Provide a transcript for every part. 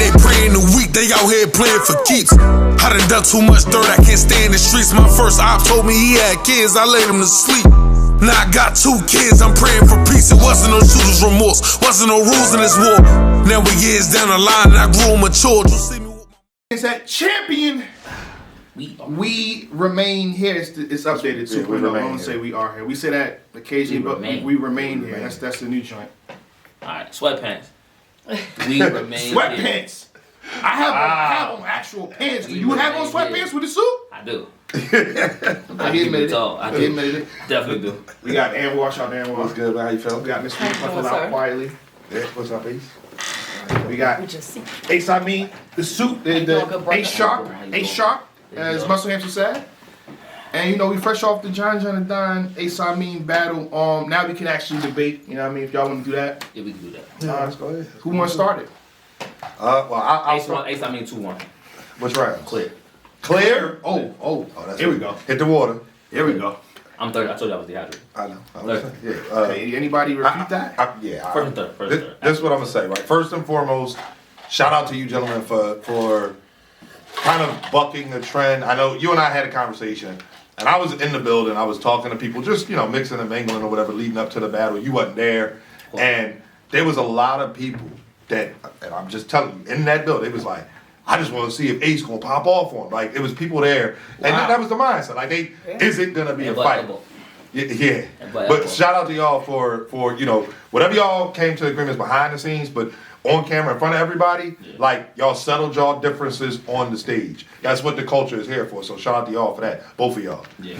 they praying the week, they out here playing for keeps. I done too much dirt, I can't stay in the streets. My first op told me he had kids, I laid him to sleep. Now I got 2 kids, I'm praying for peace. It wasn't no shooter's remorse, wasn't no rules in this war. Now we years down the line and I grew matured. You see me with my... It's that champion. We remain here. It's updated 2.0. I don't say we are here. We say that occasionally, but we remain here. That's the new joint. Alright, sweatpants. We remain sweatpants. I have on actual pants. Do you have on sweatpants with a suit? I do. I admit it. I admit it. Definitely do. We got Ann Wash out there. What's good, man? How you feeling? We got Miss Ruth Puffing out quietly. Yeah, what's up, Ace? We got Ace Amin, the suit, the Ace Sharp, as Muscle Hamster said. And you know, we fresh off the John and Don Ace Amin battle. Now we can actually debate. You know what I mean? If y'all want to do that. Yeah, we can do that. Let's go ahead. Who wants to start it? Well, I'll Ace Amin 2-1. Which round? Clear? Oh, that's here we go. Hit the water. Here we go. I'm third. I told you I was dehydrated. I know. Third. Yeah. Okay, anybody repeat that? First and third. This is what I'm gonna say, right? First and foremost, shout out to you gentlemen for kind of bucking the trend. I know you and I had a conversation, and I was in the building. I was talking to people, just mixing and mingling or whatever, leading up to the battle. You wasn't there, and there was a lot of people that, and I'm just telling you, in that building, it was like, I just want to see if Ace gonna pop off on him. Like, it was people there, and that was the mindset. Like, is it gonna be a fight? Yeah. But shout out to y'all for whatever y'all came to agreements behind the scenes, but on camera in front of everybody, like, y'all settled y'all differences on the stage. That's what the culture is here for. So shout out to y'all for that, both of y'all. Yeah.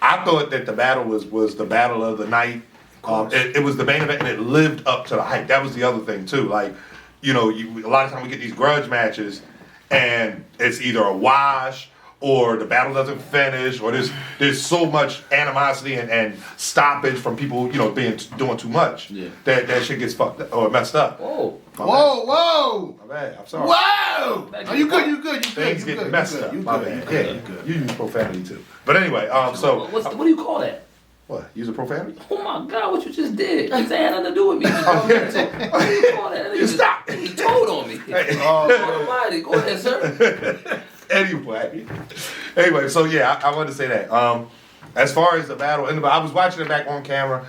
I thought that the battle was the battle of the night. It was the main event, and it lived up to the hype. That was the other thing too. Like, a lot of times we get these grudge matches, and it's either a wash or the battle doesn't finish, or there's so much animosity and stoppage from people, doing too much. Yeah. That shit gets fucked up or messed up. Whoa. My bad. I'm sorry. Whoa! Oh, you good? You good? Things get messed up. My bad. Yeah, you good. You use profanity too. But anyway, so what do you call that? What? Use a profanity? Oh my God! What you just did? It had nothing to do with me. What do you call that? You stop. He told on me. Hey. Go ahead, sir. Anyway, so yeah, I wanted to say that. As far as the battle, I was watching it back on camera.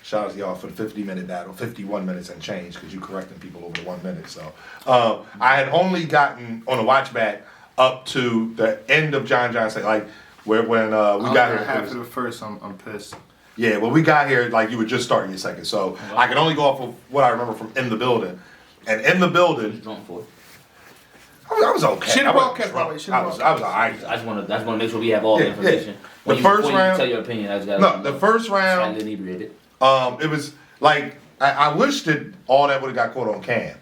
Shout out to y'all for the 50-minute battle, 51 minutes and change, because you correcting people over the 1 minute. So I had only gotten on the watch back up to the end of John saying, like, when we got here. After the first, I'm pissed. Yeah, when we got here, like, you were just starting your second, so I can only go off of what I remember from in the building. And in the building, I was okay. I was all right. I just want to make sure we have all the information. The first round. Tell your opinion. I just got the first round. Inebriated. It was like I wish that all that would have got caught on cam.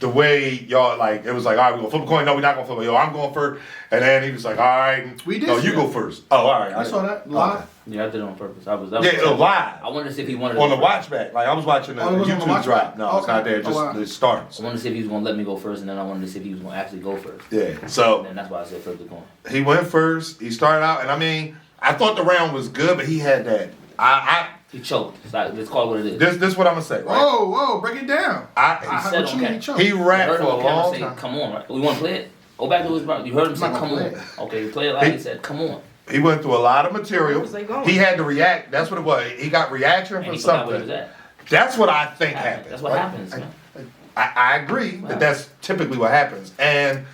The way y'all, like, it was like, all right, we're gonna flip a coin. No, we're not gonna flip a coin. Yo, I'm going first. And then he was like, all right. We did. No, you go first. Oh, all right. I saw that live. Yeah, I did it on purpose. It was live. I wanted to see if he wanted on the watch back. Like, I was watching the YouTube drop. No, it's not there. It starts. I wanted to see if he was gonna let me go first, and then I wanted to see if he was gonna actually go first. Yeah. So. And that's why I said flip the coin. He went first. He started out, and I mean, I thought the round was good, but he had that. He choked. Let's call it what it is. This is what I'm gonna say. Right? Whoa, break it down. What you mean he choked? He rapped for a long time. Come on, right? We want to play it. Go back to his brother. You heard him say, "Come on." Okay, play it like he said, "Come on." He went through a lot of material. He had to react. That's what it was. He got reaction from something. That's what I think happened. That's what happens, man. I agree that that's typically what happens. And,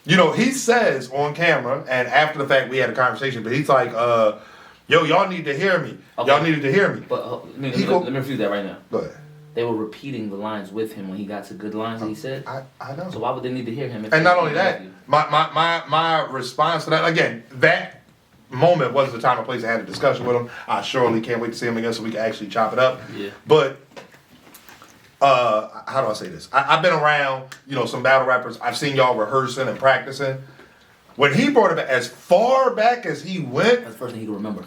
he says on camera, and after the fact we had a conversation, but he's like, yo, y'all need to hear me. Okay. Y'all needed to hear me. But let me refute that right now. Go ahead. They were repeating the lines with him when he got to good lines that he said. I know. So why would they need to hear him? And not only that, my response to that, again, that moment was the time and place I had a discussion with him. I surely can't wait to see him again so we can actually chop it up. Yeah. But how do I say this? I've been around, some battle rappers. I've seen y'all rehearsing and practicing. When he brought it back, as far back as he went, that's the first thing he could remember.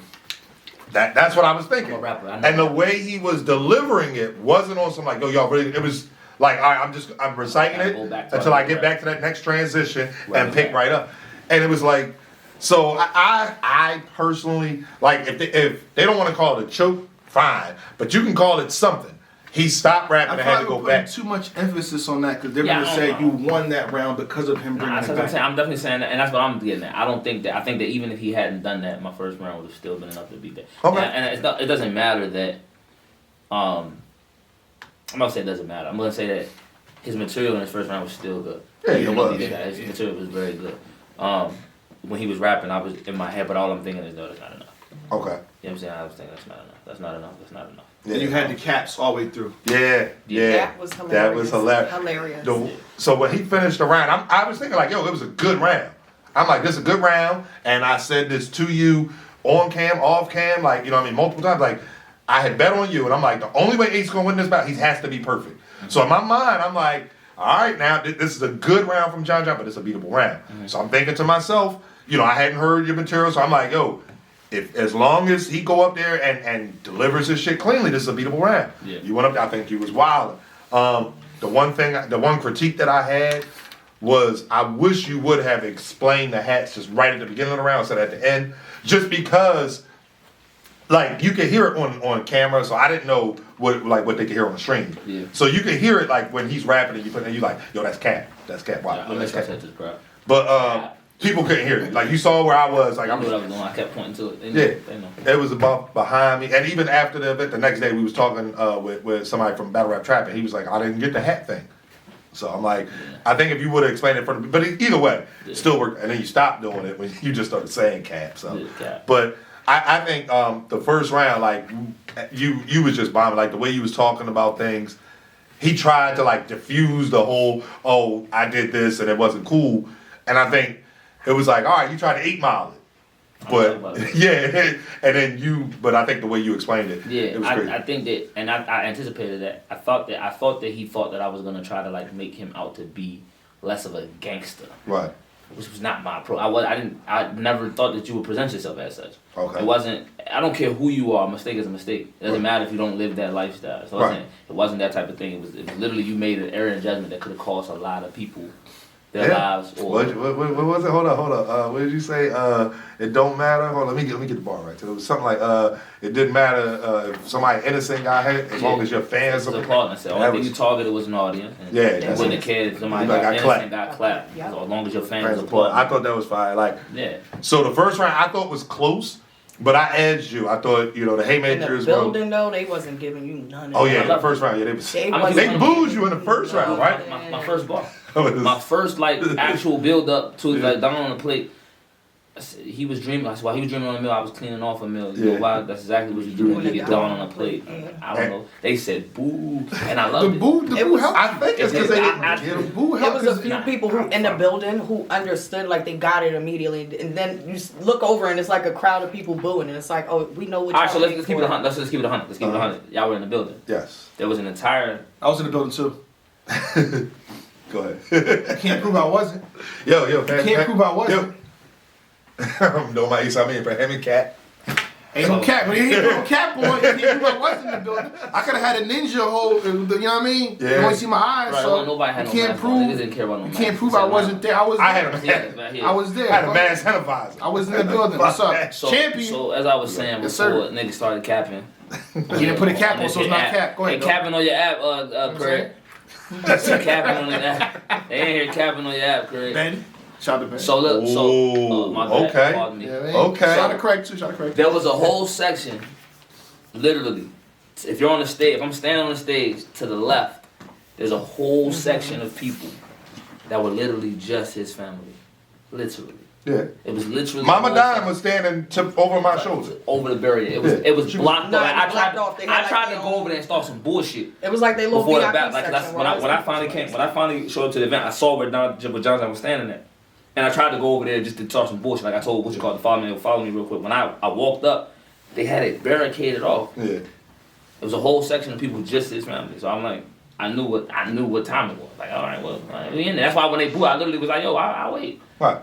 That's what I was thinking. I'm a rapper. And the way he was delivering it wasn't on some like, yo, y'all really. It was like, all right, I'm reciting it until I get back to that next transition and pick right up. And it was like, so I personally, like, if they don't want to call it a choke, fine, but you can call it something. he stopped rapping I and had to probably go putting back. too much emphasis on that because they're Yeah, gonna say you won that round because of him bringing That's it what I'm back. saying. I'm definitely saying that, and that's what I'm getting at. I don't think that. I think that even if he hadn't done that, my first round would have still been enough to beat that. Okay. And it's not, it doesn't matter that. I'm not saying it doesn't matter. I'm gonna say that his material in his first round was still good. Yeah, Even it though was. he did that, his material was very good. When he was rapping, I was in my head, but all I'm thinking is, no, that's not enough. Okay. You know what I'm saying? I was thinking that's not enough. That's not enough. That's not enough. Yeah. And you had the caps all the way through. Yeah. That was hilarious. That was hilarious. So when he finished the round, I was thinking like, yo, it was a good round. I'm like, this is a good round, and I said this to you on cam, off cam, like, you know what I mean, multiple times. Like, I had bet on you, and I'm like, the only way Ace gonna win this battle, he has to be perfect. So in my mind, I'm like, all right, now this is a good round from John, but it's a beatable round. So I'm thinking to myself, you know, I hadn't heard your material, so I'm like, yo, if as long as he go up there and delivers his shit cleanly, this is a beatable round. Yeah. You went up there, I think you was wild. The one critique that I had was I wish you would have explained the hats just right at the beginning of the round instead of at the end, just because. Like you could hear it on camera, so I didn't know what they could hear on the stream. Yeah. So you can hear it like when he's rapping and you put it, and you like, yo, that's Cap. Wow, Yeah, I that's missed Cap. this crap. But people couldn't hear it. Like you saw where I was. Like I I'm knew what I was doing. I kept pointing to it. They know. They know. It was about behind me, and even after the event, the next day we was talking with somebody from Battle Rap Trap, and he was like, I didn't get the hat thing. So I'm like, I think if you would have explained it from, but either way, it still worked. And then you stopped doing it when you just started saying Cap. So, Yeah, Cap. but I think the first round, like you was just bombing, like the way you was talking about things. He tried to like diffuse the whole, oh, I did this and it wasn't cool, and I think it was like, all right, you tried to 8 Mile it, but yeah, and then but I think the way you explained it, it was great. I think that, and I anticipated that. I thought that he thought that I was gonna try to like make him out to be less of a gangster, Right. which was not my approach. I never thought that you would present yourself as such. Okay. It wasn't. I don't care who you are. A mistake is a mistake. It doesn't matter if you don't live that lifestyle. So Right. it wasn't that type of thing. It was literally you made an error in judgment that could have cost a lot of people their lives. Or What was it? Hold on. What did you say? It don't matter. Hold on. Let me get the bar right. So it was something like it didn't matter if somebody innocent got hit as long as your fans. It was a partner. So only thing you targeted was an audience. And Yeah, you that's wouldn't it. have cared if somebody Like, got got innocent got clapped. Yeah. So as long as your fans Fans was a applaud. partner. I thought that was fire. Like, Yeah. so the first round I thought was close, but I edged you. I thought, you know, the In the haymakers. building though, they wasn't giving you none of Oh that. yeah, the first round. Yeah, They I'm wasn't- they booed you in the first round, right? My first bar. Oh, it was- My first like actual build up to like down on the plate. He was dreaming. That's why he was dreaming on a mill. I was cleaning off a mill. You know Yeah. why? That's exactly what you do when you get down on a plate. I don't know. They said boo, and I The loved it. boo helped. I think it's because they I- didn't get him. Boo There helped. was a few people who in the building who understood, like they got it immediately, and then you look over and it's like a crowd of people booing, and it's like, oh, we know what. All right, so y'all let's came keep it for. 100. Let's just keep it 100. Let's keep it 100. Y'all were in the building. Yes. There was an entire. I was in the building too. Go ahead. I can't prove I wasn't. Yo, Can't prove I wasn't. No, my Ace, I mean, for him and Cat. Ain't no cap, but he ain't no cap on. Can't prove I wasn't in the building. I could have had a ninja hold. You know what I mean? Yeah. You only see my eyes, Right, so nobody had you no can't mask on. Niggas prove. didn't care about no You mask. can't prove Except I wasn't there. I was. I had there. a Yeah, right here. I was there. I had a mass sanitizer. I was in the building. What's up, So, champion? So as I was saying Yes, before, sir. niggas started capping. You didn't put a cap on, so it's not cap. Go ahead. They capping on your app, Craig. Capping on your app. They ain't here capping on your app, Craig. Ben. Shout out to Ben. So look, Ooh, my bad, okay. pardon me. Yeah, man. Okay. Shout out to Craig too. Shout out to Craig. There was a whole section, literally. If you're on the stage, if I'm standing on the stage to the left, there's a whole section of people that were literally just his family, literally. Yeah. It was literally. Mama the whole Dime section. was standing over my shoulder. Over the barrier. Yeah. It was blocked No, off. it was blocked off. They had I tried like to their go over there and start some bullshit. It was like they little Before the VIP back, like section. that's where when I finally showed up to the event, I saw where Johnson was standing at, and I tried to go over there just to talk some bullshit. Like I told what you call to follow me real quick. When I walked up, they had it barricaded off. Yeah. It was a whole section of people just his family. So I'm like, I knew what time it was. Like, all right, well, we in there. That's why when they boo, I literally was like, yo, I'll wait. Right.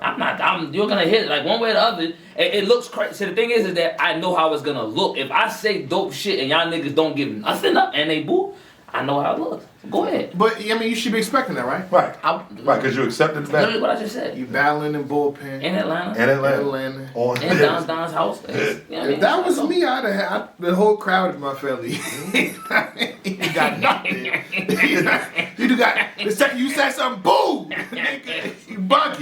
You're gonna hit it like one way or the other. It looks crazy. So the thing is that I know how it's gonna look. If I say dope shit and y'all niggas don't give nothing up and they boo, I know how it looks. Go ahead. But I mean, you should be expecting that, right? Right. Because you accepted the Literally bet. what I just said. You battling in bullpen. In Atlanta. In Atlanta. Atlanta. On In Don's house. You know what I mean? If that was me, I'd have had the whole crowd in my family. You got nothing. You got the second you said something, boom! You bucket.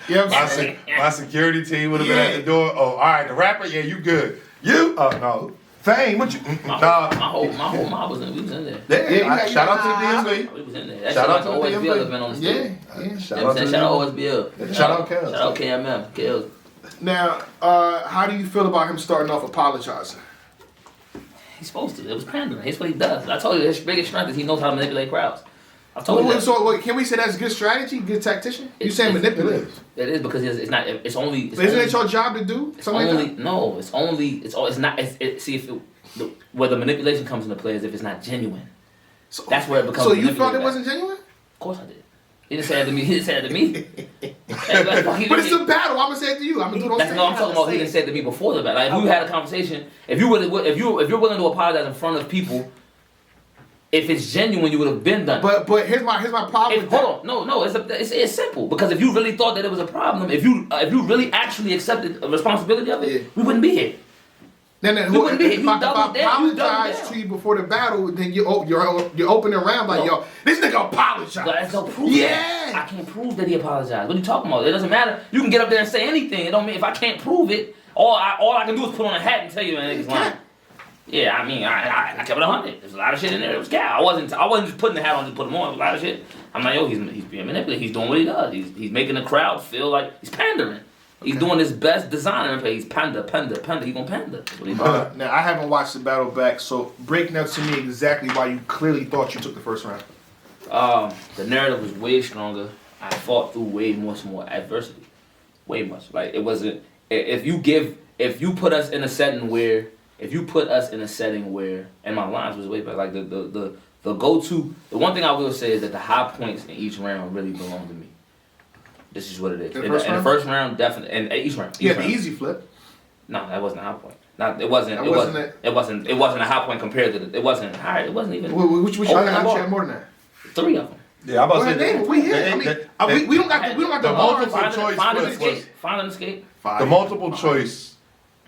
You know what I'm saying? My security team would have been at the door. Oh, all right, the rapper, yeah, you good. You? Oh, no. Fame, what you? My whole mob was in. We was in there. Yeah, shout out to the DMV. We was in there. That Shout out shit to like the the OSBL event on the stage. Yeah. Shout You know out what I'm to saying? Shout out OSBL. Shout out Kels. Shout out KMM. Kels. Now, how do you feel about him starting off apologizing? He's supposed to. It was pandering. That's what he does. I told you his biggest strength is he knows how to manipulate crowds. I told you that. So can we say that's good strategy, good tactician? You saying manipulate? It is because it's not. It's only. But isn't it your job to do something like that? No, it's only. It's not. See if where the manipulation comes into play is if it's not genuine. So, That's where it becomes. So you thought it wasn't genuine? Of course I did. He didn't say it to me. He didn't say it to me. But it's a battle. I'm gonna say it to you. I'm gonna do it on That's stage. no. I'm talking about. He didn't say it to me before the battle. Like, if we had a conversation, if you're willing to apologize in front of people, if it's genuine, you would have been done. But here's my problem. with that. Hold on, no, it's simple because if you really thought that it was a problem, if you really actually accepted a responsibility of it, we wouldn't be here. Then We wouldn't be here. if I apologize to you before the battle, then you're opening around like, yo, this nigga apologized. That's no proof. Yeah. I can't prove that he apologized. What are you talking about? It doesn't matter. You can get up there and say anything. It don't mean if I can't prove it. All I can do is put on a hat and tell you, man, niggas lying. Yeah, I mean, I kept it 100. There's a lot of shit in there. It was cow. I wasn't just putting the hat on to put him on. It was a lot of shit. I'm like, yo, he's being manipulated. He's doing what he does. He's making the crowd feel like he's pandering. He's doing his best designer play. He's panda. He gonna panda. That's what he's doing. Now I haven't watched the battle back, so break down to me exactly why you clearly thought you took the first round. The narrative was way stronger. I fought through way much more adversity. Way much. Like it wasn't. If you put us in a setting where, and my lines was way back. Like the go-to. The one thing I will say is that the high points in each round really belong to me. This is what it is. In the first round, definitely, and each round. Yeah, the easy flip. No, that wasn't a high point. It wasn't a high point compared to the. It wasn't high. It wasn't even. Which you had more than that? 3 of them. Yeah, I'm about to say. We don't got the multiple choice was Find an escape. the multiple choice.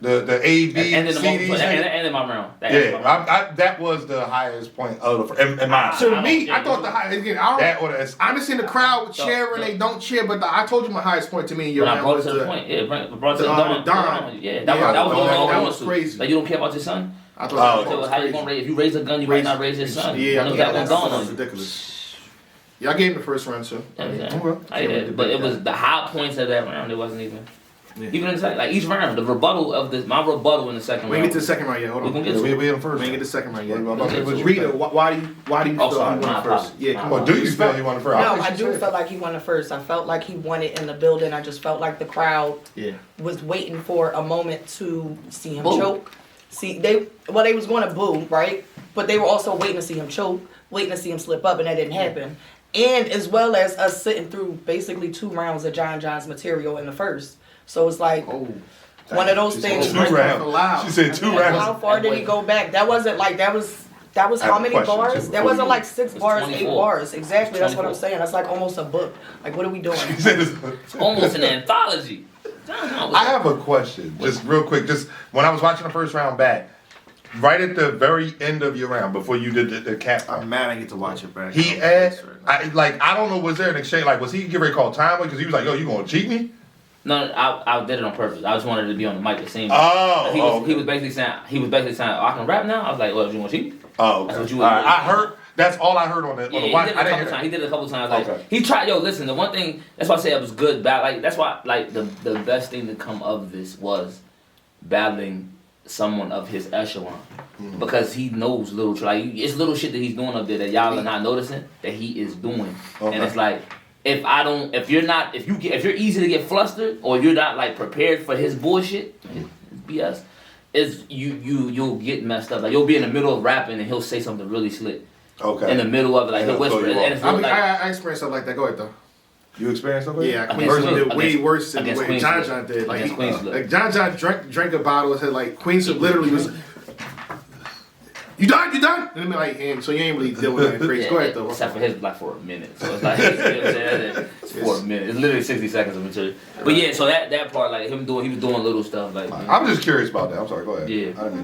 The A, B, and then C, D, and in my round. That was the highest point of the. In my to me, I thought the highest. Again, I understand the crowd would cheer and they don't cheer, but I told you my highest point to me in your round was the point. Yeah, brought to the Don. Yeah, that was crazy. Like you don't care about your son. I thought So how you gonna raise? If you raise a gun, you might not raise your son. Yeah, that was ridiculous. Yeah, I gave him the first round too. I did, but it was the high points of that round. It wasn't even. Yeah. Even in the second, like each round, the rebuttal of my rebuttal in the second round. We get to the second round yet. Hold on. We in first. We get to the second round yet. Rita, why do you feel he won first? Yeah, come on. Do you feel he won first? No, I do feel like he won the first. I felt like he won it in the building. I just felt like the crowd was waiting for a moment to see him choke. They was going to boo, right? But they were also waiting to see him choke, waiting to see him slip up, and that didn't happen. And as well as us sitting through basically 2 rounds of John's material in the first. So it's like one of those things. 2 rounds. She said 2 rounds. How far did he go back? That wasn't like that was how many bars? That wasn't like 6 bars, 8 bars. Exactly. That's what I'm saying. That's like almost a book. Like what are we doing? It's almost an anthology. I have a question, just real quick. Just when I was watching the first round back, right at the very end of your round, before you did the cap, I'm mad I get to watch it back. He asked, I don't know, was there an exchange? Like, was he getting ready to call time? Because he was like, yo, you gonna cheat me? No, I did it on purpose. I just wanted to be on the mic the same. He was basically saying, I can rap now. I was like, well, you want to cheat? Oh, okay. That's what you I heard. That's all I heard on the watch. He did it a couple times. Like he tried. Yo, listen. The one thing. That's why I say it was good. Like that's why. Like the best thing to come of this was battling someone of his echelon, because he knows it's little shit that he's doing up there that y'all are not noticing that he is doing, and it's like. If you're easy to get flustered or you're not like prepared for his bullshit, BS, you'll get messed up. Like you'll be in the middle of rapping and he'll say something really slick. Okay. In the middle of it, like he'll whisper. And it's I experienced stuff like that. Go ahead though. You experienced something? Yeah, Queens did way worse than the way John did. Like John drank a bottle and said like Queens literally was. You done? And I'm like, so you ain't really deal with that crazy. Go ahead though. Except for his like for a minute. So it's like, you know what I'm saying? It's for a minute. It's literally 60 seconds of material. But yeah, so that part, like he was doing little stuff. Like I'm just curious about that. I'm sorry. Go ahead. Yeah.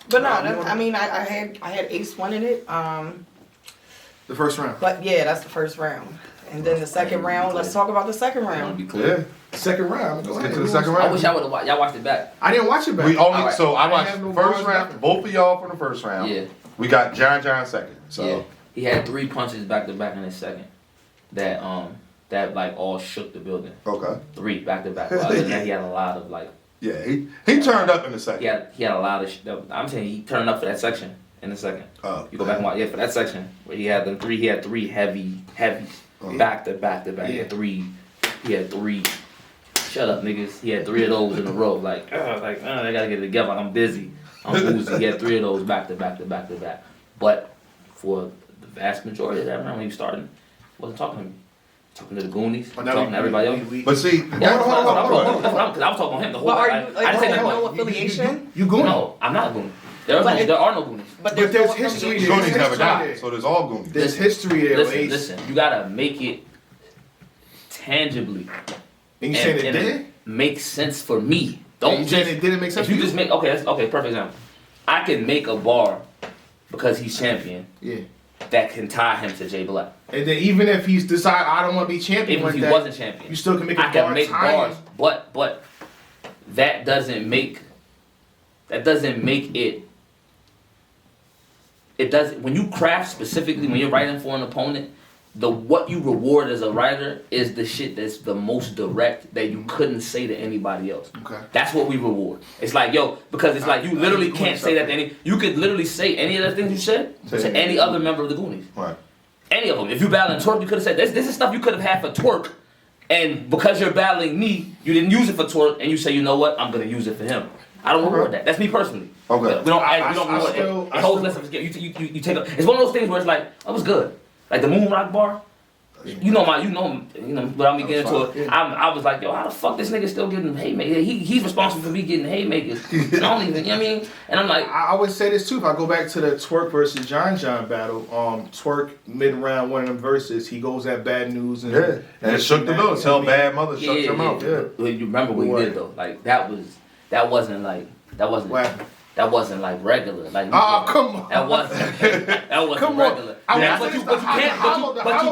But no, I mean, I had Ace winning it. The first round. But yeah, that's the first round. And then the second round, let's talk about the second I want round. to be clear. Second round. Let's get to the second round. I wish y'all would have watched. Y'all watched it back. I didn't watch it back. We only Alright. so I I watched have no first bars round. back. Both of y'all from the first round. Yeah. We got John second. So Yeah. He had 3 punches back to back in his second. That like all shook the building. okay. 3 back to back. Other than that, he had a lot of like. Yeah, he turned up in the second. He had a lot of. I'm saying he turned up for that section in the second. You go back and watch. Yeah, for that section where he had them 3. He had 3 heavies back to back to back. He had 3. Shut up, niggas. He had 3 of those in a row. Like, I gotta get it together. I'm busy. I'm woozy. He had 3 of those back to back to back to back. But for the vast majority of that round when he was starting, wasn't talking to me. Talking to the Goonies, talking to everybody else. But see, Hold on. Because I was talking on him the whole But are time. you, I didn't say like, nothing. no affiliation? You going? No, I'm not a Goonie. There are no Goonies. But But there's no history affiliation. there. Goonies never history died, there. so there's all Goonies. There's history there, Ace. Listen. You gotta make it tangibly. And you saying it and did? make sense for me. And Don't you saying it didn't make sense If you for just make perfect example. I can make a bar because he's champion Yeah. that can tie him to Jay Black. And then even if he's decided I don't want to be champion Even like if he that, wasn't champion, you still can make a I can bar make tying. bars, but that doesn't make it. It doesn't. When you craft specifically, when you're writing for an opponent, what you reward as a writer is the shit that's the most direct that you couldn't say to anybody else. Okay. That's what we reward. It's like, because it's like you literally can't say that to any. You could literally say any of the things you said to any other member of the Goonies. Right. Any of them. If you battling TWORK, you could have said this is stuff you could have had for TWORK, and because you're battling me, you didn't use it for TWORK, and you say, you know what, I'm gonna use it for him. I don't reward that. That's me personally. Okay. We don't reward it. It holds less of a scale. You take a. It's one of those things where it's like, that was good. Like the Moon Rock bar. You know without me getting into it, I was like, yo, how the fuck this nigga still getting haymakers? He's responsible for me getting haymakers. I don't even, you know what I mean? And I'm like, I would say this too. If I go back to the TWORK versus John battle, TWORK mid round one of them verses, he goes at Bad News and And it shook the building. Tell Bad Mother shut your mouth. Yeah. Well, you remember what he did though? Like that wasn't like regular. Like come on. That wasn't Come on. regular. I Now, was but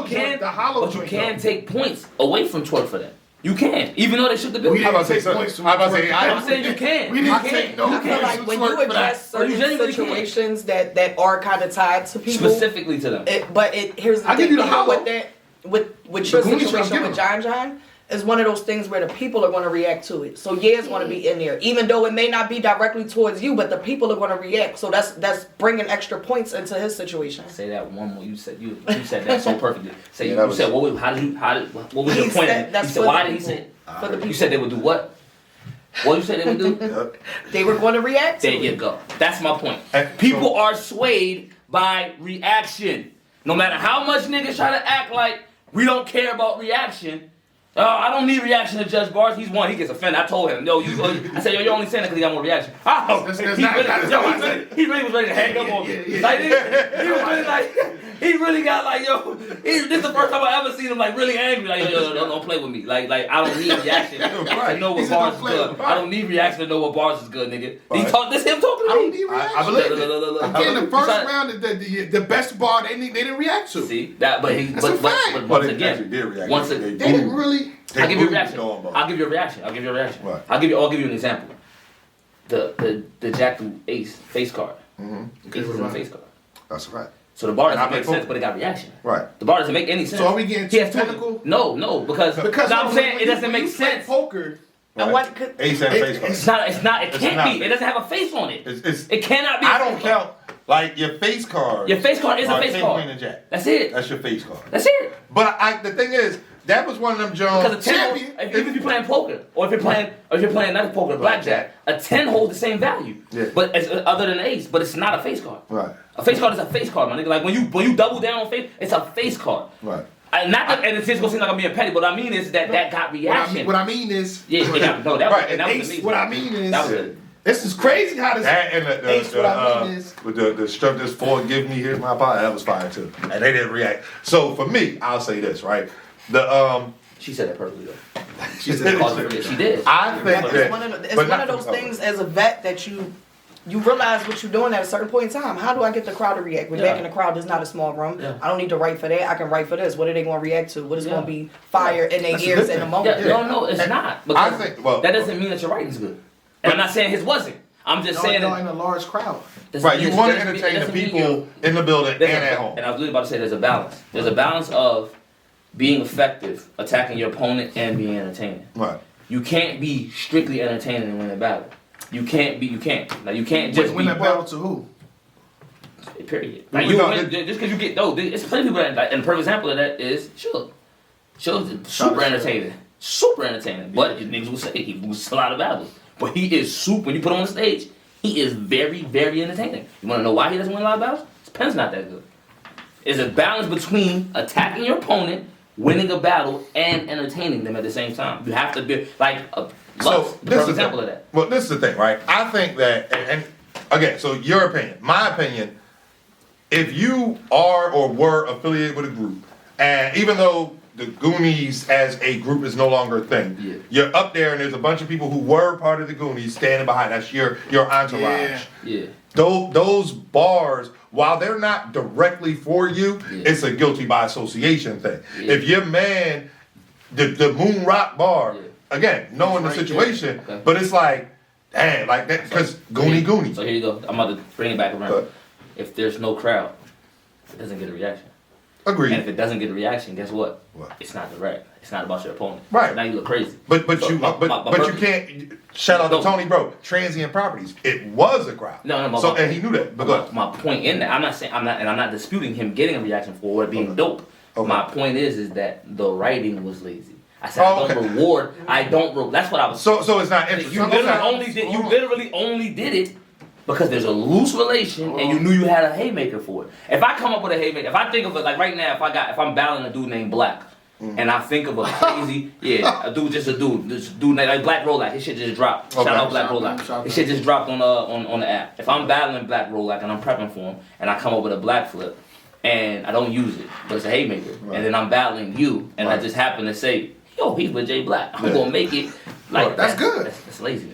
the you can take points away from TWORK for that. You can, even though they shook the bill. We I'm about to didn't say take points something. I'm about to say. I'm saying you can. We didn't take no I feel like when you address Or you certain genuinely situations that are kind of tied to people, specifically to them. Here's the I thing. give you the Even hollow. with that, with your Goonies trying to situation get with John, is one of those things where the people are going to react to it. So yeah, it's going to be in there, even though it may not be directly towards you, but the people are going to react. So that's bringing extra points into his situation. Say that one more. You said that so perfectly. Say Yeah, you said what was your point? That's He said why did he say? For the people. You said they would do what? What you said they would do? Yep. They were going to react to There you it. go. That's my point. And People so- are swayed by reaction. No matter how much niggas try to act like we don't care about reaction. I don't need reaction to Judge Bars. He's one. He gets offended. I told him, I said, you're only saying that because he got more reaction. Oh, he really was ready to hang up on me. Yeah. Like, he was really like, he really got like, this is the first time I ever seen him like really angry. Like, yo, don't play with me. Like, I don't need reaction to know what bars is good. I don't need reaction to know what bars is good, nigga. This him talking to me. I don't need reaction. I believe it. Again, the first round, the best bar they didn't react to. See that, but a fact. but But once it again, actually did react. once They again, They didn't really. I'll give you a moved reaction. on, bro. I'll give you a reaction. Right. I'll give you an example. The Jack through Ace face card. Ace was in the face card. That's right. So the bar And doesn't I make play sense, poker. but it got reaction. Right. The bar doesn't make any sense. So are we getting He has too two- technical? No, because I'm saying it doesn't make sense. Poker. And what could, Ace and face card. It's not. It It's can't not. be. It doesn't have a face on it. It's It cannot be. I a don't face card. count like your face card. Your face card is a are face king, card. queen, and jack. That's it. That's your face card. That's it. But the thing is, that was one of them Jones. Because a 10 hold, even if you're playing poker, or if you're playing not poker, blackjack, a 10 holds the same value. Yeah. But other than ace, but it's not a face card. Right. A face card is a face card, my nigga. Like when you double down on face, it's a face card. Right. And it's just gonna seem like I'm being petty, but what I mean is that got reaction. What I mean is. Yeah, it got, no, that Right, was, that was Ace, amazing. what I mean is. That was good. This is crazy how this That and Ace what I mean is. with the strip this forgive me, here's my apology. That was fire too. And they didn't react. So for me, I'll say this, right? She said that perfectly though. She said She did. I think It's that one of those things as a vet that you realize what you're doing at a certain point in time. How do I get the crowd to react? We're back in the crowd. There's not a small room. Yeah. I don't need to write for that. I can write for this. What are they going to react to? What is going to be fire in their ears in a moment? No, it's not. Because I think well that doesn't mean that your writing's good. And I'm not saying his wasn't. I'm just saying No, that. in a large crowd. right, you want to entertain the people in the building and at home. And I was literally about to say there's a balance. There's a balance of being effective, attacking your opponent, and being entertaining. Right. You can't be strictly entertaining and win a battle. You can't. Like, you can't just Win be. that battle to who? Period. Like, you win, just because you get, it's plenty of people that, like, and a perfect example of that is Suge. Suge's super entertaining. Super entertaining. But your niggas will say he loses a lot of battles. But he is super, when you put him on the stage, he is very, very entertaining. You want to know why he doesn't win a lot of battles? His pen's not that good. It's a balance between attacking your opponent, winning a battle, and entertaining them at the same time. You have to be, like, So the perfect example of that. Well, this is the thing, right? I think that, and again, so your opinion, my opinion, if you are or were affiliated with a group, and even though the Goonies as a group is no longer a thing, Yeah. you're up there and there's a bunch of people who were part of the Goonies standing behind. That's your entourage. Yeah. Those bars, while they're not directly for you, Yeah. it's a guilty by association thing. Yeah. If your man, the Moon Rock bar, Yeah. again, knowing the Right situation, there. Okay. but it's like, damn, like that, because Goonie. So here you go. I'm about to bring it back around. Good. If there's no crowd, it doesn't get a reaction. Agreed. And if it doesn't get a reaction, guess what? What? It's not direct. It's not about your opponent. Right. Now you look crazy. But So, you my you can't shout out to No. Tony, bro. Transient properties. It was a crowd. No, So and he knew that. But go ahead. my point in that, I'm not disputing him getting a reaction for it being Okay. dope. Okay. My point is that the writing was lazy. I said I don't okay. reward. That's what I was. So it's not interesting. You literally only did it because there's a loose relation and you knew you had a haymaker for it. If I come up with a haymaker, if I think of it like right now, if I'm battling a dude named Black, and I think of a crazy, a dude, this dude like Black Rolac, his shit just dropped. Okay. Shout out Black Shout out, Rolac. shout His out. shit just dropped on the app. If I'm battling Black Rolac and I'm prepping for him, and I come up with a black flip, and I don't use it, but it's a haymaker, Right. and then I'm battling you, and I Right. just happen to say, yo, he's with Jay Black. I'm Yeah. gonna make it like That's good. That's laziness.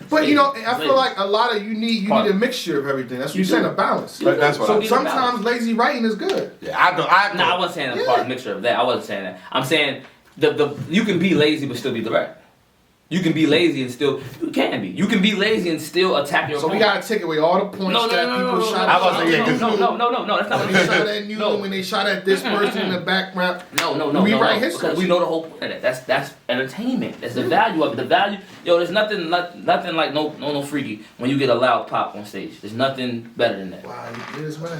But you know, I Lazy. feel like a lot of you need a mixture of everything. That's what you're saying, a balance. That's what So I'm saying. sometimes lazy writing is good. Yeah, I No, I wasn't saying a part mixture of that. I wasn't saying that. I'm saying the you can be lazy but still be direct. You can be lazy and still you can be lazy and still attack your So we opponent. gotta take away all the points that people shot I at. was saying, yeah, 'cause- No, that's not what When they shot at you, No. when they shot at this person in the background. No. We write history. Because we know the whole point of that. That's entertainment. That's the value of it. The value, there's nothing like no freaky when you get a loud pop on stage. There's nothing better than that. Wow, you this man.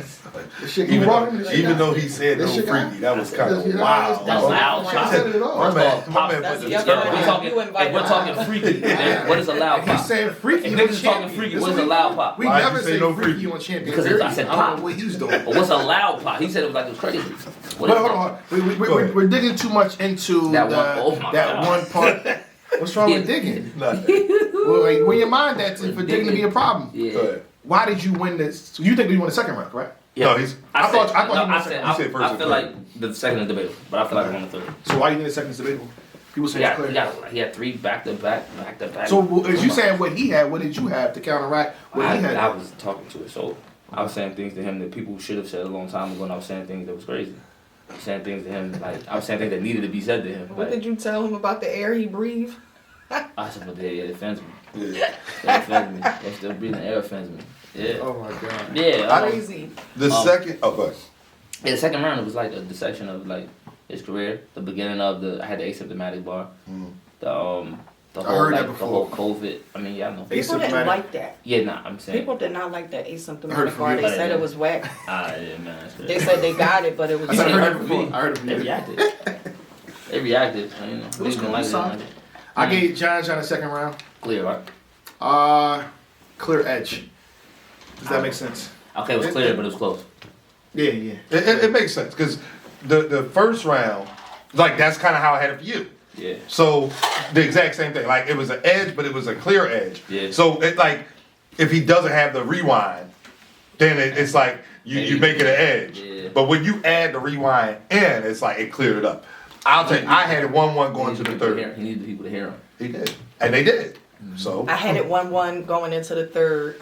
This shit, you brought him. This shit Even guy. though he said no This shit guy. freaky, that was kind of That's wow. That's loud. I said it all. My man put That's the the other Yeah, one. if we're talking freaky, then what is a loud He's pop? saying freaky. If on niggas is talking Champion. freaky, This what is what a he- loud pop? We Why'd never you say say no freaky freaky? on Champion. Because period. I said don't pop. know what he's doing. But what's a loud pop? He said it was like it was crazy. What But is hold that? on, we're digging too much into That the, one- oh my that God. one part. What's wrong with Yeah. digging? Nothing. Well, like, where your mind at for digging to be a problem? Yeah. Go ahead. Why did you win this? So you think we won the second round, correct? Yeah. No, he's. I thought you won I the said, second. You said first I and feel third. like the second is debatable, but I feel like I won the third. So why you think the second is debatable? People say it's clear. He had 3 back to back. So as you saying what he had, what did you have to counteract what he had? I was talking to it, so I was saying things to him that people should have said a long time ago, and I was saying things that was crazy. I was saying things to him, like, I was saying things that needed to be said to him. What did you tell him about the air he breathed? I said, but it offends me. Yeah. It offends me. They're still breathing air offends me. Yeah. Oh my god. Yeah. Crazy. The second. Oh, go ahead. Yeah, the second round, it was like a dissection of, like, his career. The beginning of I had the asymptomatic bar. The whole, heard that like, the before. whole COVID. I mean, y'all know. People didn't Asymptomatic. like that. Yeah, nah, I'm saying. People did not like that I heard asymptomatic from bar. you. They said it was whack. Yeah, man. That's They crazy. said they got it, but it was I said I whack. heard it before. I heard it from They you. reacted. They reacted. You know, was they didn't cool, like it. solid. man. I gave John the second round. Clear, right? Clear edge. Does that make sense? Okay, it was clear, but it was close. Yeah. It makes sense because the first round, like that's kind of how I had it for you. Yeah. So the exact same thing. Like it was an edge, but it was a clear edge. Yeah. So it like if he doesn't have the rewind, then it's like you make it an edge. Yeah. But when you add the rewind in, it's like it cleared it up. I'll tell you, I had it 1-1 going to the third. He needed people to hear him. He did, and they did. So I had it 1-1 going into the third.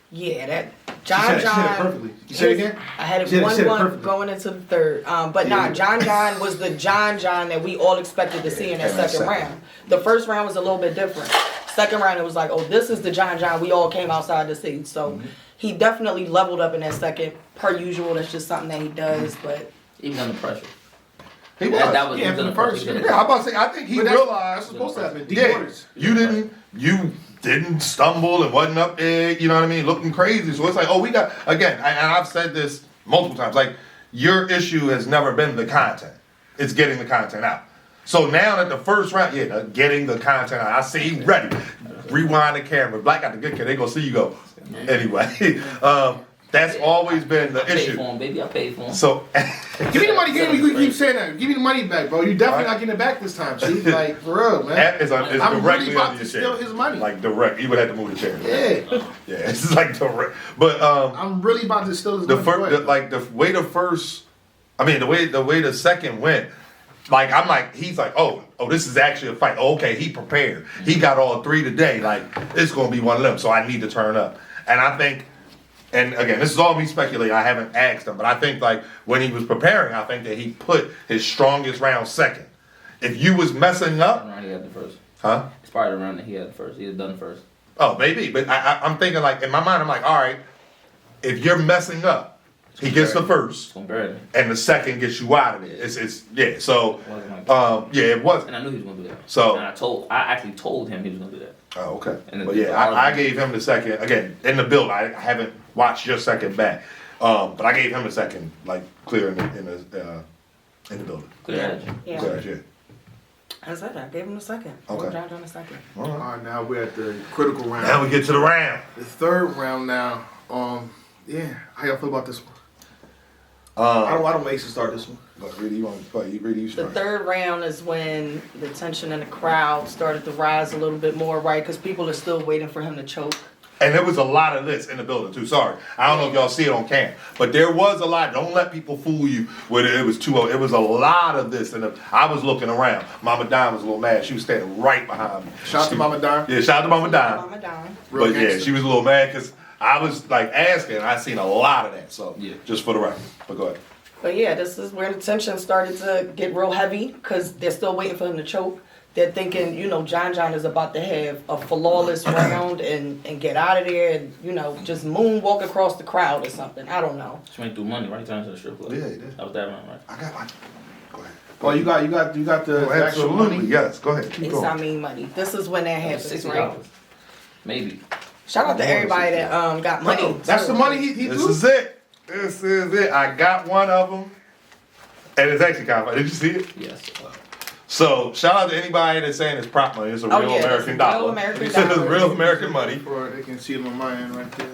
Yeah, that John She said it John. perfectly. You say it again? I had it She said it 1-1 perfectly. going into the third. But nah, John John was the John John that we all expected to see in that came in second second. round. The first round was a little bit different. Second round, it was like, oh, this is the John John we all came outside to see. So he definitely leveled up in that second. Per usual, that's just something that he does. But Even under pressure. he was. That was Yeah, he was for the under first pressure. year. Yeah, I'm about to say. I think he But that's realized. supposed to happen. Deep Yeah, waters. you didn't stumble and wasn't up there. You know what I mean? Looking crazy. So it's like, oh, we got again. And I've said this multiple times. Like your issue has never been the content. It's getting the content out. So now that the first round, getting the content out. I see you ready. Rewind the camera. Black got the good kid. They gonna see you go. Anyway, that's always been the I paid issue. for him, baby. I paid for him. So Give me the money. Give me. You keep saying that. Give me the money back, bro. You definitely not getting it back this time, Chief. Like for real, man. that is I'm directly really about under to your steal chair. his money. Like direct. You would have to move the chair. Yeah, Yeah, it's like direct. But I'm really about to steal his the money. first, Go ahead. the way the first, I mean the way the second went, like I'm like he's like oh this is actually a fight. Oh, okay, he prepared. He got all three today. Like it's gonna be one of them. So I need to turn up. And I think, and again, this is all me speculating. I haven't asked him, but I think like when he was preparing, I think that he put his strongest round second. If you was messing up, Round he had the first. huh? It's probably the round that he had the first. He had done first. Oh, maybe, but I'm thinking like in my mind, I'm like, all right, if you're messing up, he gets the first. It's gonna bury me. And the second gets you out of there. It's yeah. So It wasn't like that. yeah, it wasn't. And I knew he was gonna do that. So- and I actually told him he was gonna do that. Oh, okay. And But the- yeah, I gave him the second again in the build. I haven't watched your second back, but I gave him the second like clear in the building. Clear edge. yeah, Clear, yeah. I said I gave him the second. Okay. John John the second. All right, now we're at the critical round. Now we get to the round. The third round now. Yeah, how y'all feel about this one? Um, I don't want Ace to start this one. but really, you want to play? Really, you The start. third round is when the tension in the crowd started to rise a little bit more, right? Because people are still waiting for him to choke. And there was a lot of this in the building too. Sorry, I don't know if y'all see it on cam, but there was a lot. Don't let people fool you with it. It was 2-0. It was a lot of this, and I was looking around. Mama Dime was a little mad. She was standing right behind me. Shout out to Mama Dime. Yeah, shout out to Mama Dime. Mama Dime. Real But yeah, gangster. she was a little mad because I was like asking. And I seen a lot of that. So Yeah. just for the record. But go ahead. But yeah, this is where the tension started to get real heavy because they're still waiting for him to choke. They're thinking, John John is about to have a flawless round and get out of there and, just moonwalk across the crowd or something. I don't know. Just went through money right down to the strip club. Yeah, he did. That was that round, right? Go ahead. Oh, you got the Oh, actual absolutely. money. Yes. Go ahead. Keep It's going. I mean money. This is when that happens, $60. right? Maybe. Shout out to everybody that got money. Oh, that's the money he This threw? is it. This is it. I got one of them, and it's actually kind of funny. Did you see it? Yes. So shout out to anybody that's saying it's prop money. It's a Oh, real yeah, American it's dollar. real American It's dollar. real American money. Or they can see it on my end right there.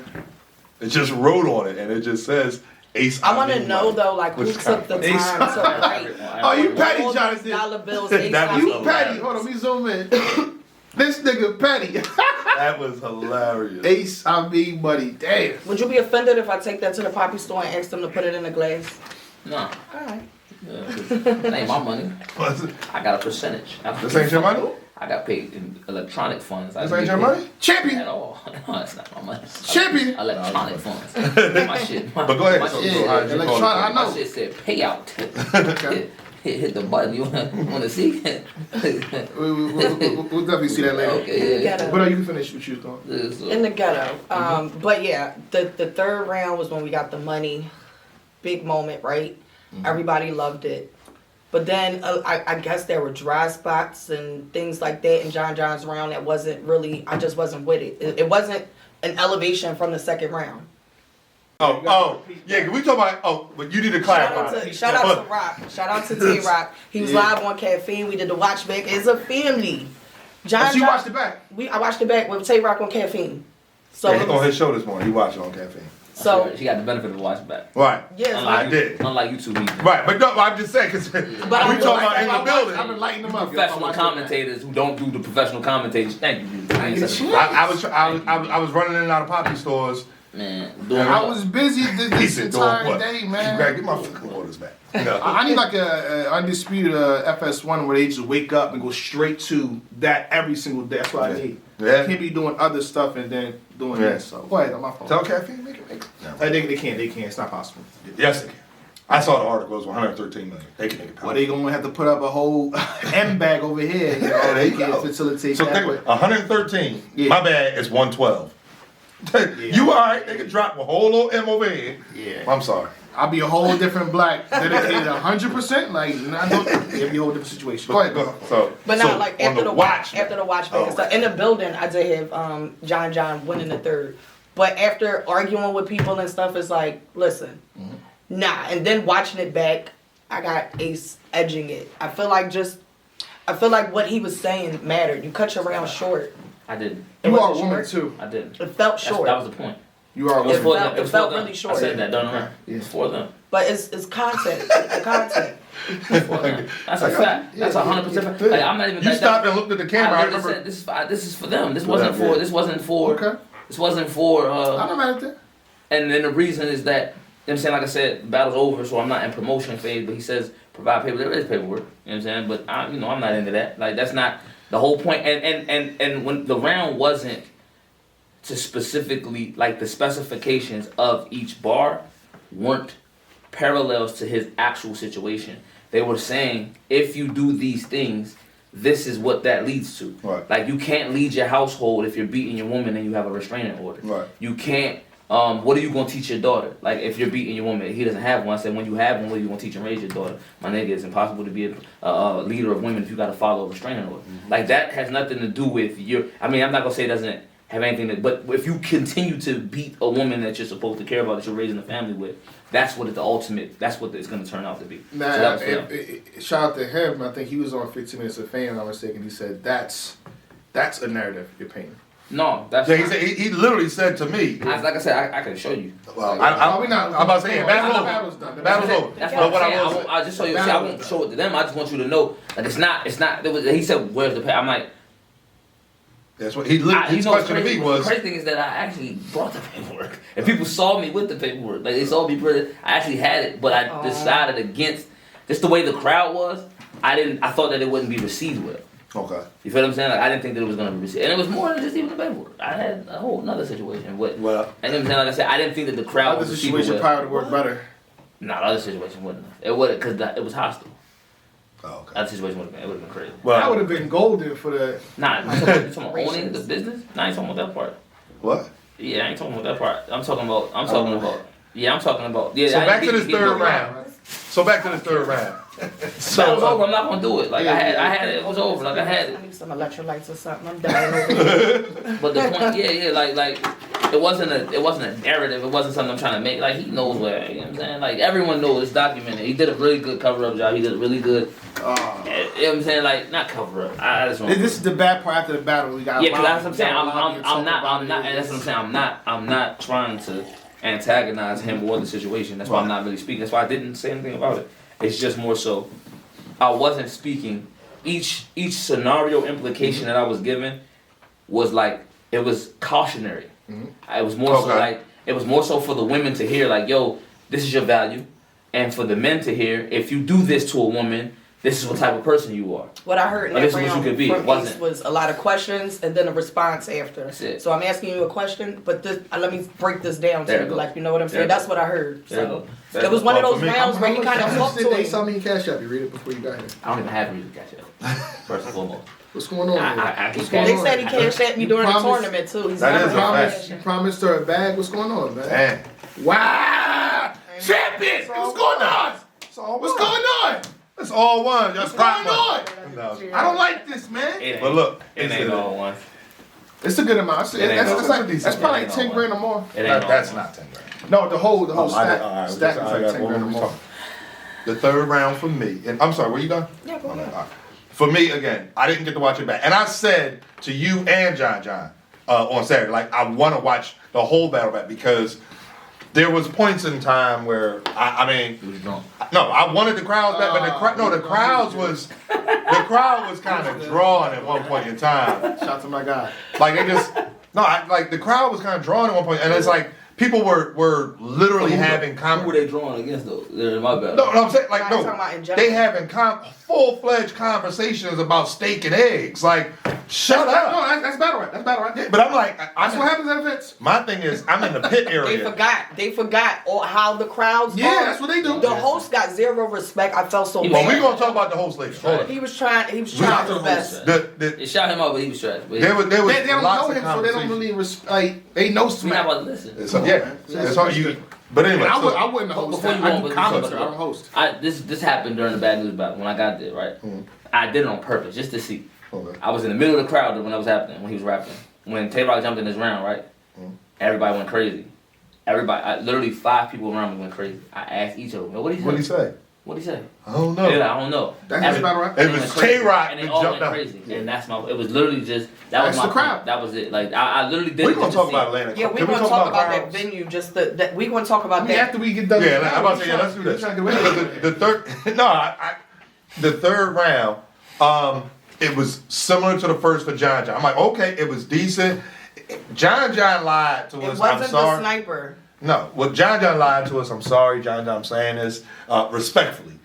It just wrote on it, and it just says Ace. I want to Amin know money, though, like who which is took the kinda funny. time to write Oh, you petty, all these Jonathan. dollar bills. That Ace was Amin. You hilarious. petty. Hold on, let me zoom in. This nigga petty. That was hilarious. Ace, I mean money. Damn. Would you be offended if I take that to the poppy store and ask them to put it in a glass? No. All right. Yeah, 'cause that ain't my money. Was it? I got a percentage. This ain't your money? I got paid in electronic funds. This ain't your money? Champion. At all. No, it's not my money. Champion. Electronic funds. My shit. But go ahead. My So, shit, so how'd you electronic- call it? I know. my shit said payout. Hit the button. You wanna see? We'll definitely see that later. Okay. Yeah. But you can finish what you thought. This, In the ghetto. But yeah, the third round was when we got the money. Big moment, right? Everybody loved it. But then I guess there were dry spots and things like that in John John's round that wasn't really, I just wasn't with it. It wasn't an elevation from the second round. Yeah, can we talk about, but you need to clarify. Shout out to Rock. Shout out to T-Rock. He was live on Caffeine. We did the watch back. It's a family. So you watched it back? I watched it back with Tay-Rock on Caffeine. So Yeah, he on his show this morning. He watched it on Caffeine. So she got the benefit of watching back. Right. yeah, so I did. Unlike you two, Right, but no, I'm just saying, because we I talking about in the building. I've been lighting them up. professional commentators who don't do the professional commentators. Thank you. I was running in and out of poppy stores. Man, I was busy this Doing entire what? day, You man. gotta get my fucking orders back. You know? I need like a undisputed FS1 where they just wake up and go straight to that every single day. That's what I need. Yeah. Can't be doing other stuff and then doing Yeah. this. So go ahead, on my phone. Tell caffeine, make it. No. They can't. It's not possible. Yes, they can. I saw the article. It was 113 million. They can make it. Well, they gonna have to put up a whole M bag over here. You know, they can facilitate So that. think about 113. Yeah. My bad is 112. You all right? They can drop a whole little M over here. Yeah. I'm sorry. I'll be a whole different black, dedicated 100%. Like, it'll be a whole different situation. Go ahead, go. So, But so now, like on after the watch, man. after the watch back Oh, and stuff, in the building, I did have John winning the third. But after arguing with people and stuff, it's like, listen, nah. And then watching it back, I got Ace edging it. I feel like what he was saying mattered. You cut your round short. I didn't. It You are a wasn't woman short. too. I didn't. It felt short. That was the point. You are a It was woman. for felt- them. It it was felt for them. really short. I said that. Don't know. Yeah. It's for them. But it's content. The content. It's for them. That's a fact. That's 100%. Like, I'm not even. You stopped and looked at the camera. I literally remember. said, this is for them. This wasn't for. This wasn't for. Okay. This wasn't for. I'm not mad at that. And then the reason is that, you know what I'm saying, like I said, the battle's over, so I'm not in promotion phase, but he says provide paper. There is paperwork, you know what I'm saying? But I'm not into that. Like, that's not the whole point. And when the round wasn't to specifically, like, the specifications of each bar weren't parallels to his actual situation. They were saying, if you do these things, this is what that leads to. Right. Like, you can't lead your household if you're beating your woman and you have a restraining order. Right. You can't. What are you gonna teach your daughter? Like, if you're beating your woman, he doesn't have one. I said, when you have one, what are you gonna teach and raise your daughter? My nigga, it's impossible to be a leader of women if you gotta follow a restraining order. Like, that has nothing to do with your. I mean, I'm not gonna say it doesn't have anything to. But if you continue to beat a woman that you're supposed to care about, that you're raising a family with, that's what that's what it's gonna turn out to be. Nah, So that was for them. shout out to him. I think he was on 15 Minutes of Fame. If I'm not mistaken. He said that's a narrative you're painting. No, that's. Yeah, he literally said to me. Like I said, I can show you. Well, we not- I'm about to say, the battle's battle's over. done. The battle's over. That's But what what I'm saying. I will say. I just show you. See, I won't show it to them. I just want you to know that it's not. He said, "Where's the pay?" I'm like, That's what he literally. His question to me the was. crazy thing is that I actually brought the paperwork, and people saw me with the paperwork. Like, they saw me pretty. I actually had it, but I decided against just the way the crowd was. I thought that it wouldn't be received well. Okay. You feel what I'm saying? Like, I didn't think that it was gonna be received, and it was more than just even the paperwork. I had a whole another situation. But Well. and then like I said, I didn't think that the crowd Other would receive it situation well. probably would work better. Nah, the other situation wouldn't. It wouldn't, because it was hostile. Oh, okay. That situation would have been crazy. That Well. would have been golden for the. Nah, you talking about owning the business? Nah, I ain't talking about that part. What? Yeah, I ain't talking about that part. I'm talking about. Yeah, I'm talking about. Yeah. So I back didn't to this get third the round. So back to this third round. That was over. I'm not gonna do it. Like, I had it. It was over. Like, I had I it. need some electrolytes or something. I'm dying over here. But the point, yeah, like it wasn't a narrative. It wasn't something I'm trying to make. Like, he knows where. You know what I'm saying? Like, everyone knows it's documented. He did a really good cover up job. He did a really good. You know what I'm saying? Like, not cover up. I just want. This is the bad part after the battle. We got. Yeah, because that's what I'm saying. I'm not, and that's what I'm saying. I'm not trying to antagonize him or the situation. That's why I'm not really speaking. That's why I didn't say anything about it. It's just more so, I wasn't speaking. Each scenario implication that I was given was like, it was cautionary. It was more so like, it was more so for the women to hear, like, yo, this is your value, and for the men to hear, if you do this to a woman, this is what type of person you are. What I heard in Like, that this is what you round could be. It from wasn't. Ace was a lot of questions and then a response after. That's it. So I'm asking you a question, but this, let me break this down There to it you, goes. like, you know what I'm There saying? it That's goes. what I heard. There it So goes. There it was it one of Well, those for me, rounds where he kind of talked to They him. saw me in Cash App. You read it before you got here. I don't even have reason to catch up. First and foremost. What's going on? I What's keep going They on? said he cashed at me during the promised- tournament too. He's That never is a promised. fact. You promised her a bag. What's going on, man? Man. Wow! Champion! What's going on? What's going on? It's all one. Just What's prop going money. on? No. I don't like this, man. But look, It it's ain't all one. It's a good amount. It ain't That's probably like It ain't 10 all grand or more. It ain't all that's one. not 10 grand. No, the whole stack. All right, Stack is like 10 grand or more. The third round for me, and I'm sorry, where you done? Yeah, go ahead. All right. For me, again, I didn't get to watch it back. And I said to you and John on Saturday, like, I want to watch the whole battle back because there was points in time where I mean, He was drunk. no, I wanted the crowds back, but the crowd was kind of drawn at one point in time. Shout out to my guy. Like they just like the crowd was kind of drawn at one point, and it's like people were literally having Who were they drawing against though? They're my bad. No, I'm saying like I'm talking about in no, general. they having full-fledged conversations about steak and eggs. Like, shut up. No, that's battle rap. That's battle rap. Yeah, but I'm like, That's what happens at events. my thing is, I'm in the pit area. They forgot how the crowds Yeah, are. that's what they do. The host got zero respect. I felt so Well, Well, bad. we're gonna talk about the host later. Hold on. He was trying his best. It shot him out, but he was trash. But There was They don't lots know of him, so they don't conversations. really like. They know we not Smack. about to listen. So, yeah, that's all you. But anyway, I so, wouldn't host. Before you I go do on, commentary. I don't host. This happened during the bad news battle when I got there, right? I did it on purpose just to see. okay. I was in the middle of the crowd when that was happening, when he was rapping. When Tay-Rock jumped in his round, right? Everybody went crazy. Literally 5 people around me went crazy. I asked each of them, what did he say? What'd he say? What'd he say? I don't know. Yeah, I don't know. That's battle rap. It They was went crazy, Tay-Rock and they that all jumped went out. crazy. And that's it was literally just, that was That's my the crowd. point. That was it. Like, I literally did We're it gonna just talk to see. about Atlanta. Yeah, we're Can we gonna talk about that crowds? venue. Just that we're gonna talk about I mean, that. after we get done. Yeah, I'm about to say, yeah, let's do this. The third, no, the third round, it was similar to the first for John John. I'm like, okay, it was decent. John John lied to It us. I'm wasn't the sorry. sniper. No, well, John John lied to us. I'm sorry, John John. I'm saying this respectfully.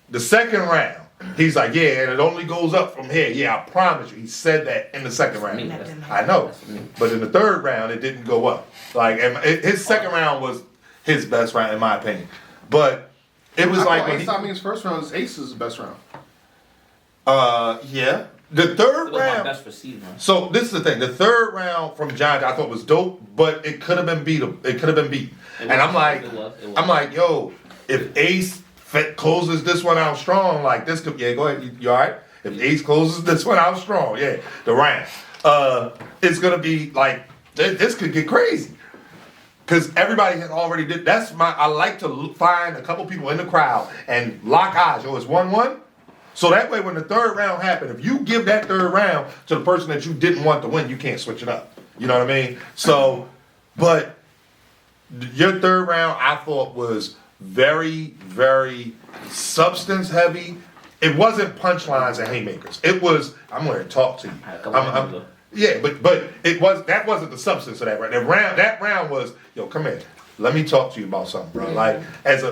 The second round, he's like, yeah, and it only goes up from here. Yeah, I promise you. He said that in the second round. Me. I know, but in the third round, it didn't go up. Like, and his second round was his best round, in my opinion. But it was like when Ace Amin's first round is Ace's best round. yeah, the third It was my round. best receiver. So this is the thing. The third round from John, I thought was dope, but it could have been beat. It could have been beat. And I'm like, It was. I'm like, yo, if Ace closes this one out strong, like this could, yeah, go ahead. You all right? If Ace closes this one out strong, yeah, the round, it's gonna be like this could get crazy. Cause everybody had already did. I like to find a couple people in the crowd and lock eyes. Yo, it's 1-1. So that way, when the third round happened, if you give that third round to the person that you didn't want to win, you can't switch it up. You know what I mean? So, but your third round, I thought was very, very substance heavy. It wasn't punchlines and haymakers. It was, I'm going to talk to you. A couple of times, Yeah, but that wasn't the substance of that round. That round was, yo, come here. Let me talk to you about something, bro. Like,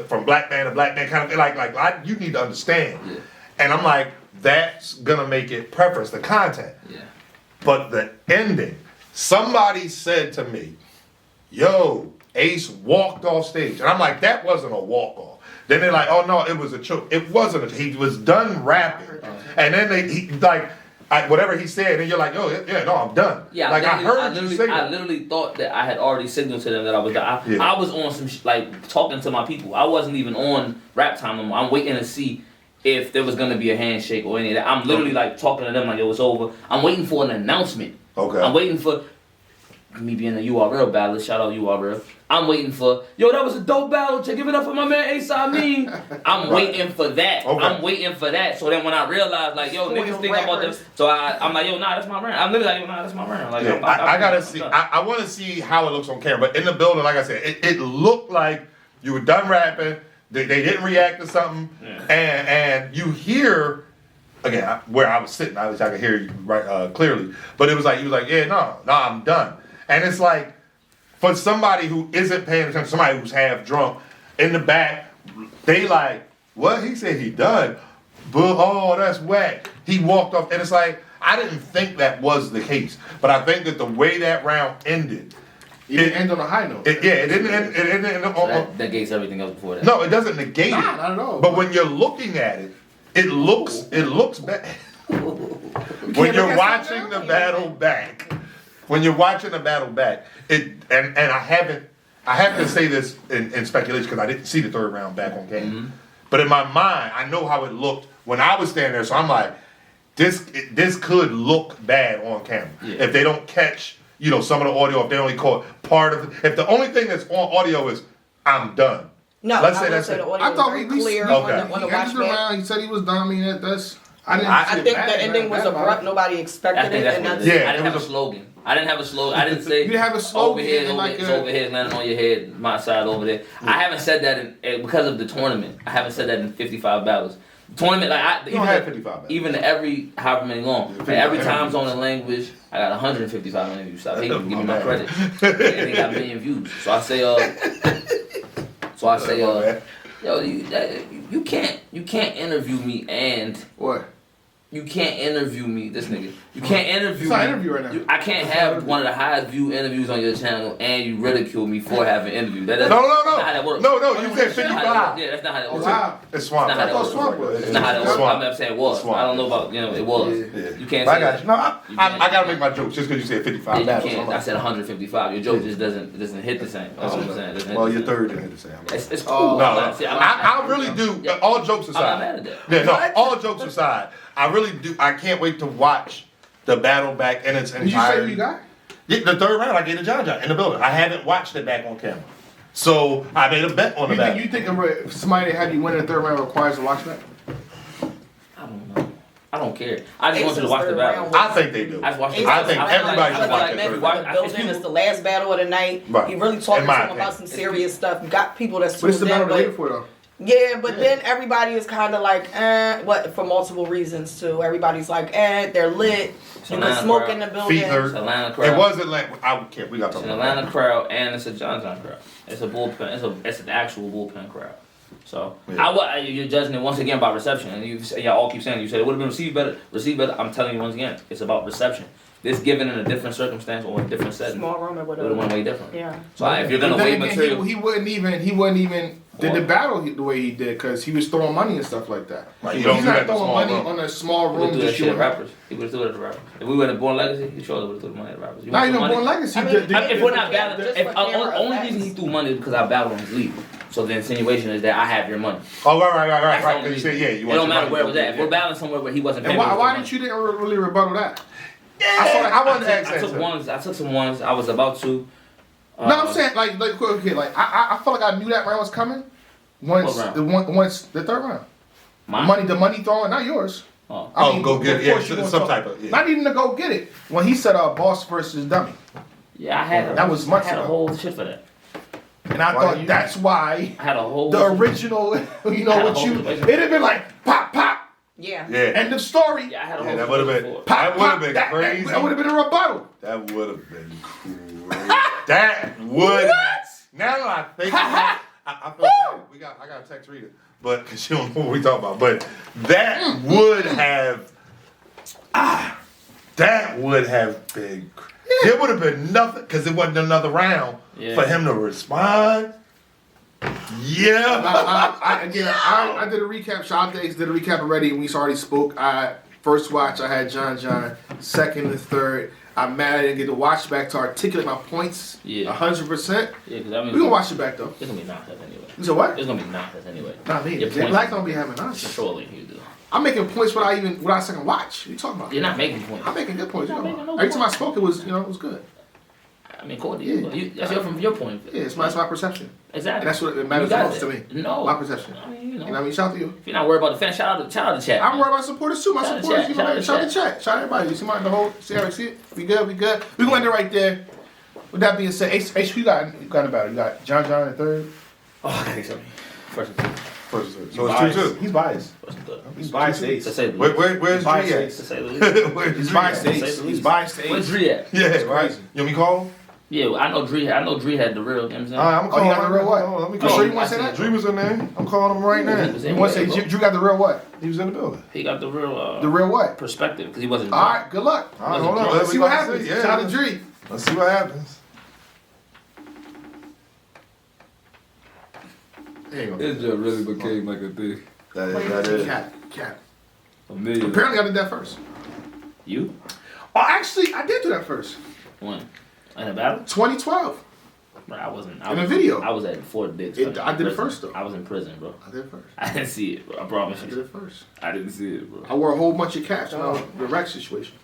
from black man to black man, kind of you need to understand. Yeah. And I'm like, that's gonna make it preference the content. Yeah. But the ending, somebody said to me, yo, Ace walked off stage. And I'm like, that wasn't a walk off. Then they're like, oh no, it was a choke. It wasn't he was done rapping. And then whatever he said, and you're like, oh yeah, no, I'm done. Yeah, like I heard you say I that. literally thought that I had already signaled to them that I was done. Yeah. I was on some like talking to my people. I wasn't even on rap time anymore. I'm waiting to see if there was gonna be a handshake or any of that. I'm literally like talking to them like, yo, it's over. I'm waiting for an announcement. Okay. I'm waiting for me being a URL battle. Shout out URL. I'm waiting for, yo, that was a dope battle. Give it up for my man Ace Amin. I'm waiting for that. Okay. I'm waiting for that. So then when I realized, like, yo, niggas think about this. So I'm like, yo, nah, that's my round. I'm literally like, yo, nah, that's my round. Like, Yeah, I gotta see. I want to see how it looks on camera. But in the building, like I said, it looked like you were done rapping. They didn't react to something, and you hear again where I was sitting. I could hear you right clearly. But it was like he was like, yeah, no, I'm done. And it's like for somebody who isn't paying attention, somebody who's half drunk in the back, they like, what? He said he done. But oh, that's whack. He walked off, and it's like I didn't think that was the case, but I think that the way that round ended. It didn't end on a high note. It didn't end So that negates everything else before that. no, it doesn't negate Nah, it. not at all. But when you're looking at it, it looks bad. When you're watching the battle back, and I have to say this in speculation because I didn't see the third round back on game. Mm-hmm. But in my mind, I know how it looked when I was standing there. So I'm like, this could look bad on camera Yeah. if they don't catch. Some of the audio, if they only caught part of it. If the only thing that's on audio is, I'm done. No, Let's I say would that's say it. the audio I was thought very we clear Okay. on the He ended the watchman. round. He said he was done. I mean, that's. I didn't. I see it think bad, the ending bad, was bad, abrupt. bad. Nobody I expected think it, that's and what it that's is. Yeah, I didn't it have a was a- slogan. I didn't have a slogan. I didn't say You didn't have a slogan over here, and like it's over here, landing on your head, my side over there. I haven't said that because of the tournament. I haven't said that in 55 battles. Tournament, like You don't have 55 battles. even every however many long. Like every time zone in language, I got 155 interviews. So I hate to give me my credit. They got a million views. So I say, yo, you can't interview me and What? you can't interview me, this nigga. You can't interview It's not me. an interview right now. I can't have one of the highest viewed interviews on your channel and you ridicule me for having an interview. That No, that's not how that works. No, you said That's not how that 55. works. Yeah, that's not how that works. Wow. It's Swamp. That's not how that I thought Swamp works. was. That's not how that works. Swamp. I'm saying it was. Swamp. I don't know about, it was. Yeah. You can't I say got that. you. No, I gotta make my jokes just because you said 55 Yeah, battles. you can't. I said 155. Your joke just doesn't hit the same. That's what I'm saying. It doesn't hit Well, the your same. third didn't hit the same. It's cool. No, I'm not- see, I'm not- I really do. Yeah. All jokes I'm not mad aside. at that. Yeah, no. All jokes aside, I really do. I can't wait to watch the battle back in its Did you say entirety. who you got? Yeah, the third round, I gave to John in the building. I haven't watched it back on camera, so I made a bet on the battle. You think if somebody that had you win in the third round requires a watch back? I don't know. I don't care. I just want you to watch the Third battle. round. I think they do. I just watched the Ace I battle. think was everybody like, should like, watch like, it. man, Everybody- people in the building. It's the last battle of the night. Right. He really talking In to my him about opinion. some serious stuff. You got people that's But it's the tuned battle in, the day but before though. yeah, but then everybody is kind of like, what, for multiple reasons too. Everybody's like, they're lit. You can Atlanta smoke crowd. in the building. Feet hurt. It's Atlanta crowd. It was Atlanta. I can't. We got to It's talk an about Atlanta that. crowd and it's a John crowd. It's a bullpen. It's an actual bullpen crowd. So Yeah. you're judging it once again by reception, and y'all all keep saying you said it would have been received better. I'm telling you once again, it's about reception. This given in a different circumstance or a different setting, Small room or it would whatever. have went way different. Yeah. So if you're gonna But then weigh again, material, he wouldn't even did the battle the way he did because he was throwing money and stuff like that. Right, you don't He's do that not in a throwing small money room. on a small he would room do that just shit at shooting. rappers. He would have threw it at the rappers. If we were in Born Legacy, he surely would have threw the money at rappers. You Not want even some money? Born Legacy. I mean, If we're not battling, Just if for camera only effects. reason he threw money is because I battled on his league. So the insinuation is that I have your money. Oh, right. That's the only Because you said, reason. yeah, you It want don't your matter money where it to was go, at. If yeah. we're battling somewhere where he wasn't And paying, why didn't you didn't really rebuttal that? I wanted to ask I that took too. ones. I took some ones. I was about to. No, I'm saying like I felt like I knew that round was coming. Once What round? once the third round, Mine? the money throwing, not yours. Oh. Oh, go get it. of Yeah, course you gonna some talk- type of. Yeah. Not even to go get it. When he said boss versus dummy, Yeah, I had. That was much I had a ago. whole shit for that. and I Why thought you- that's why I had a whole. the original, you know Had a what whole you, situation. it'd have been like pop pop, Yeah. Yeah. end of story. Yeah, I had a Yeah, whole. that would have situation been. for it. Pop, That would have pop, been that, crazy. That would have been a rebuttal. That would have been crazy. That would. Now that I think about it, I feel like I got a text reader, but because she don't know what we talking about. But that would have. That would have been. There would have been nothing because it wasn't another round Yeah. for him to respond. Yeah. I did a recap. Shout out to Ace, did a recap already. We already spoke. First watch, I had John. Second and third, I'm mad I didn't get to watch back to articulate my points. Yeah. 100%. Yeah, because I mean. We gonna watch it back though. It's gonna be nonsense anyway. You said what? It's gonna be nonsense anyway. Not me. Your Jay points- Black don't be having nonsense. Surely you do. I'm making points without second watch. What you talking about? You're not making points. I'm making good points. You're You not know. making no Every time I points. spoke, it was good. I mean, cool to you. Yeah. That's from your point. Yeah, it's my perception. Exactly. And that's what it You matters got most to that. me. No. My perception. I mean, You know what I mean? Shout out to you. If you're not worried about the fans, shout out to chat. I'm man. worried about supporters too. My Shout out to supporters, chat, you know, shout out to shout out to chat. chat. Shout out everybody. You see the whole, see how I see it? We good. We gonna end it right there. With that being said, H, who you got in battle? You got John in third. Oh, I gotta get something. First and third. First, so it's 2-2. He's biased. First and third. He's biased to To Ace. say the least. Where's Dre Biased at? Ace. To say the least. Where's He's Dre biased to at? Say Ace. the He's least. biased to Where's Ace. Dre at? Yeah, right. crazy. You want me to call him? Yeah, I know Dre had the real. You know what I'm saying? All right, I'm Oh, calling you got the him. real what? Hold on, let me You call sure him. you want to say that? Dre was in there. I'm calling him right He now. was You want to say Drew got the real what? He was in the building. He got the real. The real what? Perspective because he wasn't. All right, good luck. All right, hold on. Let's see what about to happens. Yeah, Shout out to Dree. let's see what happens. There you go. It just really became like a thing. That is. Cat. A million. Apparently, I did that first. You? Oh, actually, I did do that first. When? In a battle? 2012. Bro, I wasn't. In a video. I was at Fort Dix. I did it prison. first, though. I was in prison, bro. I did it first. I didn't see it, bro. I promise I did you. it first. I didn't see it, bro. I wore a whole bunch of caps when I was in the wreck situation.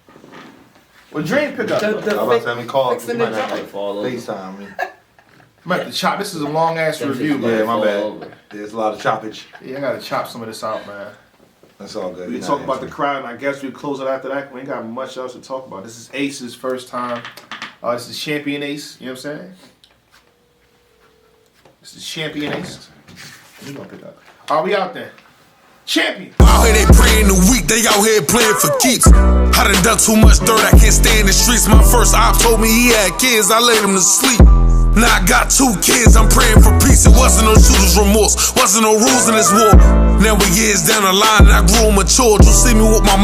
Well, Dream pick up. The I'm about to tell me call. fixing You the might have joint. to Fall over. FaceTime me. I'm at the chop. This is a long ass Them review, shits man. Yeah, my fall bad. over. There's a lot of choppage. Yeah, I gotta chop some of this out, man. That's all good. We can talk about the crowd, and I guess we'll close it after that. We ain't got much else to talk about. This is Ace's first time. This is Champion Ace. You know what I'm saying? This is Champion Ace. You gonna pick up? Are we out there? Champion. Out here they praying the week, they out here playing for keeps. I done done too much dirt, I can't stay in the streets. My first op told me he had kids, I laid him to sleep. Now I got 2 kids, I'm praying for peace. It wasn't no shooter's remorse, wasn't no rules in this war. Now we years down the line and I grew and matured. You see me with my